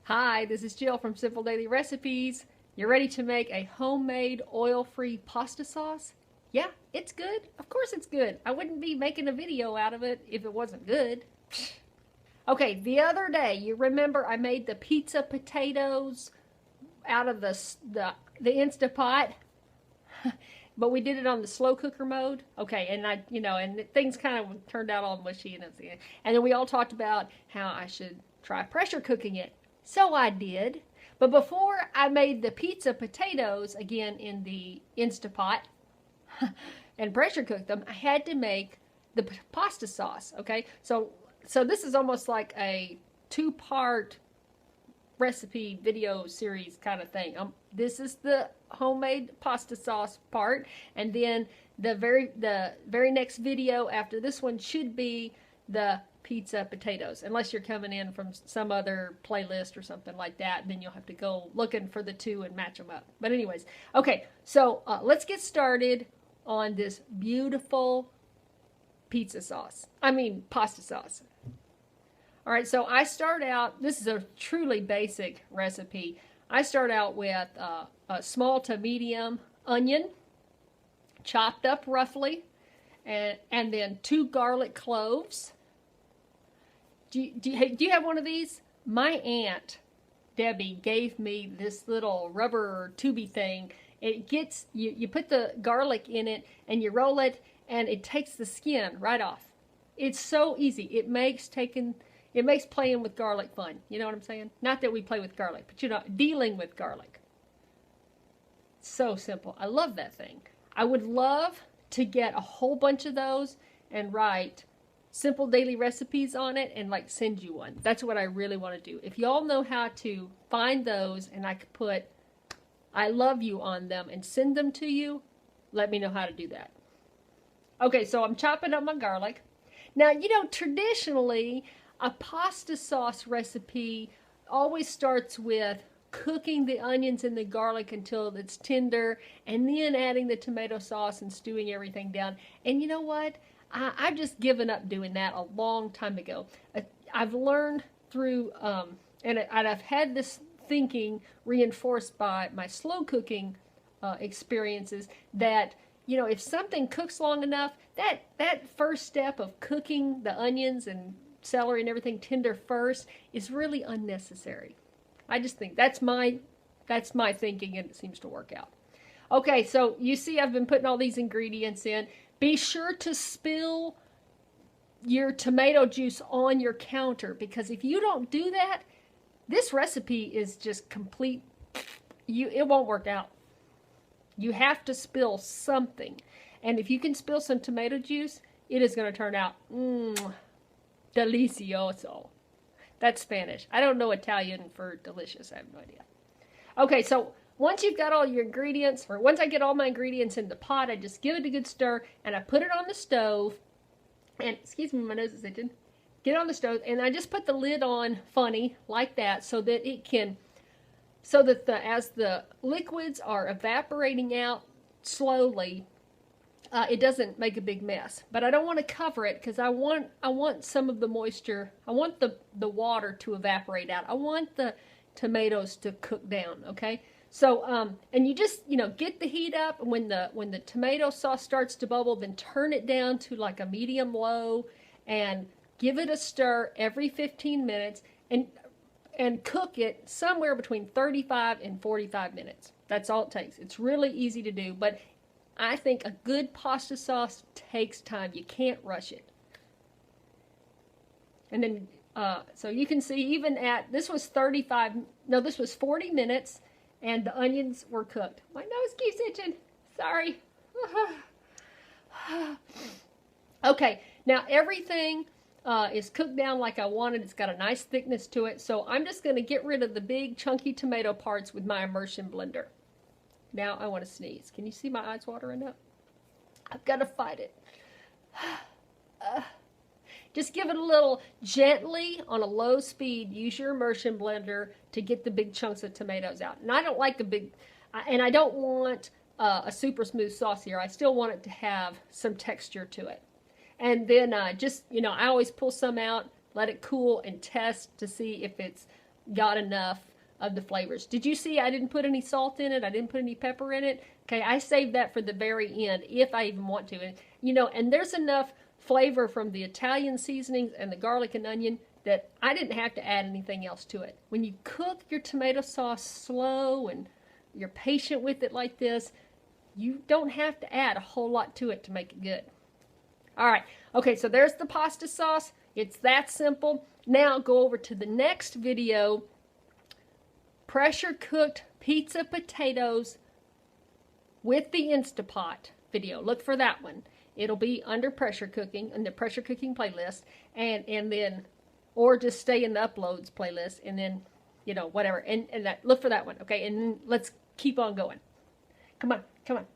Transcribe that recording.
Hi, this is Jill from Simple Daily Recipes. You ready to make a homemade oil-free pasta sauce? Yeah, it's good. Of course it's good. I wouldn't be making a video out of it if it wasn't good. Okay, the other day, you remember I made the pizza potatoes out of the Instapot, but we did it on the slow cooker mode. Okay, and and things kind of turned out all mushy and everything. And then we all talked about how I should try pressure cooking it. So I did. But before I made the pizza potatoes, again in the Instapot, and pressure cooked them, I had to make the pasta sauce, okay? So this is almost like a two-part recipe video series kind of thing. This is the homemade pasta sauce part, and then the very next video after this one should be the pizza potatoes, unless you're coming in from some other playlist or something like that, and then you'll have to go looking for the two and match them up. But anyways, okay, so let's get started on this beautiful pasta sauce. All right, so I start out, this is a truly basic recipe. I start out with a small to medium onion, chopped up roughly, and then 2 garlic cloves. Do you have one of these? My aunt, Debbie, gave me this little rubber tubey thing. It gets, you put the garlic in it and you roll it and it takes the skin right off. It's so easy. It makes playing with garlic fun. You know what I'm saying? Not that we play with garlic, but dealing with garlic. So simple. I love that thing. I would love to get a whole bunch of those and write simple daily recipes on it and like send you one. That's what I really want to do. If y'all know how to find those and I could put I love you on them and send them to you, let me know how to do that. Okay, so I'm chopping up my garlic. Now, traditionally, a pasta sauce recipe always starts with cooking the onions and the garlic until it's tender, and then adding the tomato sauce and stewing everything down. And you know what? I've just given up doing that a long time ago. I've learned through, and I've had this thinking reinforced by my slow cooking experiences that, if something cooks long enough, that first step of cooking the onions and celery and everything tender first is really unnecessary. I just think that's my thinking, and it seems to work out. Okay, so you see I've been putting all these ingredients in. Be sure to spill your tomato juice on your counter, because if you don't do that, this recipe is just complete. It won't work out. You have to spill something. And if you can spill some tomato juice, it is going to turn out delicioso. That's Spanish. I don't know Italian for delicious. I have no idea. Okay, so once you've got all your ingredients, or once I get all my ingredients in the pot, I just give it a good stir, and I put it on the stove. And, excuse me, my nose is itching. Get it on the stove, and I just put the lid on funny, like that, so that as the liquids are evaporating out slowly, it doesn't make a big mess. But I don't want to cover it, because I want some of the moisture. I want the water to evaporate out. I want the tomatoes to cook down, okay? So, and you just, get the heat up, and when the tomato sauce starts to bubble, then turn it down to like a medium-low, and give it a stir every 15 minutes, and cook it somewhere between 35 and 45 minutes. That's all it takes. It's really easy to do, but I think a good pasta sauce takes time. You can't rush it. And then, so you can see even this was 40 minutes, and the onions were cooked. My nose keeps itching. Sorry. Okay, now everything is cooked down like I wanted. It's got a nice thickness to it. So I'm just going to get rid of the big chunky tomato parts with my immersion blender. Now I want to sneeze. Can you see my eyes watering up? I've got to fight it. Just give it a little gently on a low speed. Use your immersion blender to get the big chunks of tomatoes out. And I don't like and I don't want a super smooth sauce here. I still want it to have some texture to it. And then I always pull some out, let it cool, and test to see if it's got enough of the flavors. Did you see I didn't put any salt in it? I didn't put any pepper in it. Okay, I saved that for the very end if I even want to. And, you know, and there's enough flavor from the Italian seasonings and the garlic and onion that I didn't have to add anything else to it. When you cook your tomato sauce slow and you're patient with it like this, you don't have to add a whole lot to it to make it good. All right, okay, so there's the pasta sauce. It's that simple. Now go over to the next video, pressure cooked pizza potatoes with the Instapot video. Look for that one. It'll be under pressure cooking, in the pressure cooking playlist, and then, or just stay in the uploads playlist, and then, you know, whatever, and that, look for that one, okay, and let's keep on going. Come on, come on.